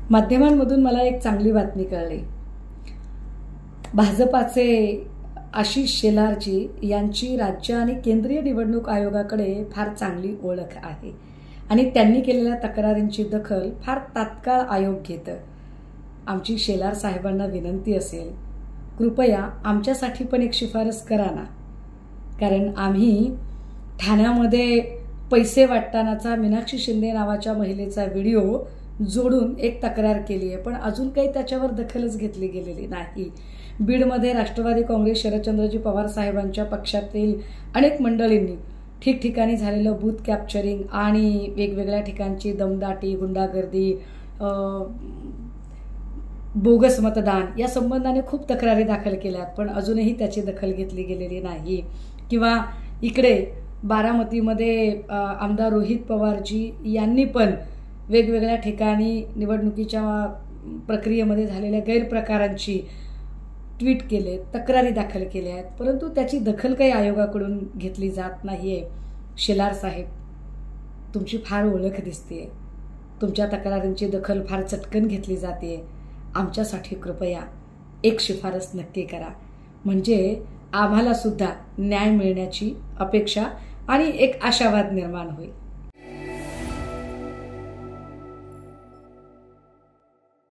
माध्यमांमधून मला एक चांगली बातमी कळली। भाजपाचे आशिष शेलारजी यांची राज्य आणि केंद्रीय निवडणूक आयोगाकडे फार चांगली ओळख आहे आणि त्यांनी केलेल्या तक्रारींची दखल फार तात्काळ आयोग घेतं। आमची शेलार साहेबांना विनंती असेल, कृपया आमच्यासाठी पण एक शिफारस करा ना, कारण आम्ही ठाण्यामध्ये पैसे वाटतानाचा मीनाक्षी शिंदे नावाच्या महिलेचा व्हिडिओ जोडून एक तक्रार केली आहे, पण अजून काही त्याच्यावर दखलच घेतली गेलेली नाही। बीडमध्ये राष्ट्रवादी काँग्रेस शरदचंद्रजी पवार साहेबांच्या पक्षातील अनेक मंडळींनी ठिकठिकाणी झालेलं बूथ कॅप्चरिंग आणि वेगवेगळ्या ठिकाणची दमदाटी, गुंडागर्दी, बोगस मतदान या संबंधाने खूप तक्रारी दाखल केल्यात, पण अजूनही त्याची दखल घेतली गेलेली नाही। किंवा इकडे बारामतीमध्ये आमदार रोहित पवारजी यांनी पण वेगवेगळ्या ठिकाणी निवडणुकीच्या प्रक्रियेमध्ये झालेल्या गैरप्रकारांची ट्विट केले, तक्रारी दाखल केल्या आहेत, परंतु त्याची दखल काही आयोगाकडून घेतली जात नाहीये। शेलार साहेब, तुमची फार ओळख दिसतेय, तुमच्या तक्रारींची दखल फार चटकन घेतली जाते। आमच्यासाठी कृपया एक शिफारस नक्की करा, म्हणजे आम्हाला सुद्धा न्याय मिळण्याची अपेक्षा आणि एक आशावाद निर्माण होईल।